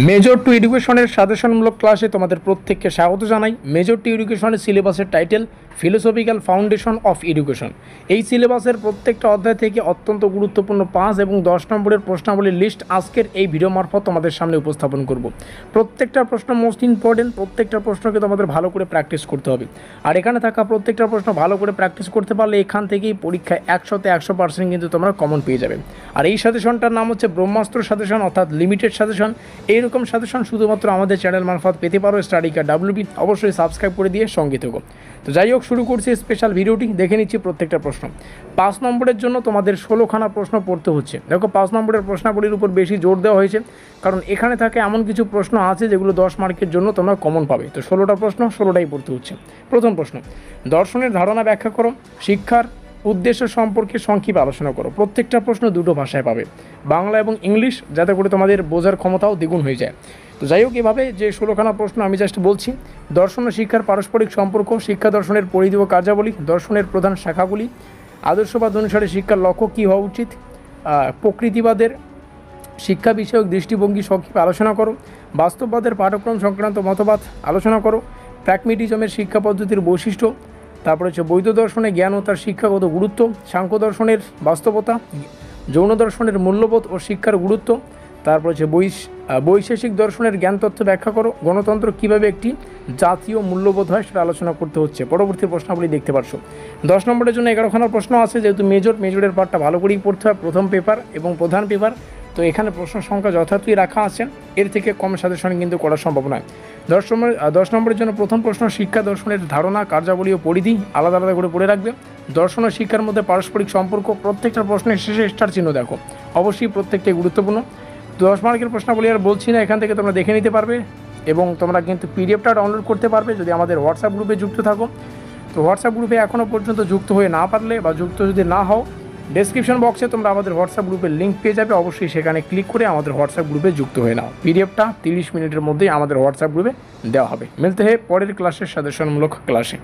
Major two এডুকেশনের সাজেশনমূলক ক্লাসে তোমাদের প্রত্যেককে স্বাগত জানাই। মেজর টু এডুকেশনের সিলেবাসের title philosophical foundation of education. এই সিলেবাসের প্রত্যেকটা অধ্যায় থেকে অত্যন্ত গুরুত্বপূর্ণ 5 এবং 10 নম্বরের প্রশ্নাবলীর লিস্ট আজকের এই ভিডিও মারফত তোমাদের সামনে উপস্থাপন করব। প্রত্যেকটা প্রশ্ন মোস্ট ইম্পর্টেন্ট, প্রত্যেকটা প্রশ্নকে তোমাদের ভালো করে প্র্যাকটিস করতে হবে। আর এখানে থাকা প্রত্যেকটা প্রশ্ন ভালো করে প্র্যাকটিস করতে পারলে এখান থেকেই পরীক্ষায় 100% কিন্তু তোমরা কমন পেয়ে যাবে। আর এই সাজেশনটার নাম হচ্ছে ব্রহ্মাস্ত্র সাজেশন, অর্থাৎ লিমিটেড সাজেশন। এইরকম সাজেশন শুধুমাত্র আমাদের চ্যানেল মারফত পেতে পারো স্টাডিকা WB। অবশ্যই সাবস্ক্রাইব করে দিয়ে সঙ্গে থেকো। তো যাই হোক, শুরু করছি স্পেশাল ভিডিওটি। দেখে নিচ্ছি প্রত্যেকটা প্রশ্ন। 5 নম্বরের জন্য তোমাদের 16খানা প্রশ্ন পড়তে হচ্ছে। দেখো, 5 নম্বরের প্রশ্নাবলীর উপর বেশি জোর দেওয়া হয়েছে, কারণ এখানে থাকে এমন কিছু প্রশ্ন আছে যেগুলো 10 মার্কের জন্য তোমরা কমন পাবে। তো 16টা প্রশ্ন, 16টাই পড়তে হচ্ছে। প্রথম প্রশ্ন, দর্শনের ধারণা ব্যাখ্যা করো, শিক্ষার উদ্দেশ্য সম্পর্কে সংক্ষেপে আলোচনা করো। প্রত্যেকটা প্রশ্ন দুটো ভাষায় পাবে, বাংলা এবং ইংলিশ, যাতে করে তোমাদের বোঝার ক্ষমতাও দ্বিগুণ হয়ে যায়। তো যাই হোক, এভাবে যে 16খানা প্রশ্ন আমি জাস্ট বলছি। দর্শন ও শিক্ষার পারস্পরিক সম্পর্ক, শিক্ষা দর্শনের পরিধি ও কার্যাবলী, দর্শনের প্রধান শাখাগুলি, আদর্শবাদ অনুসারে শিক্ষার লক্ষ্য কী হওয়া উচিত, প্রকৃতিবাদের শিক্ষা বিষয়ক দৃষ্টিভঙ্গি সংক্ষেপে আলোচনা করো, বাস্তববাদের পাঠ্যক্রম সংক্রান্ত মতবাদ আলোচনা করো, প্র্যাগমেটিজমের শিক্ষা পদ্ধতির বৈশিষ্ট্য, তারপরে হচ্ছে বৈধ দর্শনে জ্ঞান ও তার শিক্ষাগত গুরুত্ব, সাংখ্য দর্শনের বাস্তবতা, যৌন দর্শনের মূল্যবোধ ও শিক্ষার গুরুত্ব, তারপর হচ্ছে বৈশেষিক দর্শনের জ্ঞান তত্ত্ব ব্যাখ্যা করো, গণতন্ত্র কীভাবে একটি জাতীয় মূল্যবোধ হয় সেটা আলোচনা করতে হচ্ছে। পরবর্তী প্রশ্নাবলী দেখতে পারছো। 10 নম্বরের জন্য 11খানার প্রশ্ন আছে। যেহেতু মেজরের পার্টটা ভালো করেই পড়তে হয়, প্রথম পেপার এবং প্রধান পেপার, তো এখানে প্রশ্ন সংখ্যা যথার্থই রাখা আছে। এর থেকে কম সাজেশন কিন্তু করা সম্ভব নয়। 10 নম্বরের জন্য প্রথম প্রশ্ন, শিক্ষা দর্শনের ধারণা, কার্যাবলী ও পরিধি আলাদা আলাদা করে পড়ে রাখবে। দর্শন ও শিক্ষার মধ্যে পারস্পরিক সম্পর্ক, প্রত্যেকটা প্রশ্নের শেষে স্টার চিহ্ন দেখো, অবশ্যই প্রত্যেকটাই গুরুত্বপূর্ণ। 10 মার্কের প্রশ্নাবলী আর বলছি না, এখান থেকে তোমরা দেখে নিতে পারবে এবং তোমরা কিন্তু পিডিএফটা ডাউনলোড করতে পারবে যদি আমাদের হোয়াটসঅ্যাপ গ্রুপে যুক্ত থাকো। তো হোয়াটসঅ্যাপ গ্রুপে এখনও পর্যন্ত যুক্ত হয়ে না পারলে বা যুক্ত যদি না হও, ডেসক্রিপশন বক্সে তোমরা আমাদের হোয়াটসঅ্যাপ গ্রুপের লিঙ্ক পেয়ে যাবে। অবশ্যই সেখানে ক্লিক করে আমাদের হোয়াটসঅ্যাপ গ্রুপে যুক্ত হয়ে নাও। পিডিএফটা 30 মিনিটের মধ্যেই আমাদের হোয়াটসঅ্যাপ গ্রুপে দেওয়া হবে। মিলতে হয় পরের ক্লাসের সাজেশনমূলক ক্লাসে।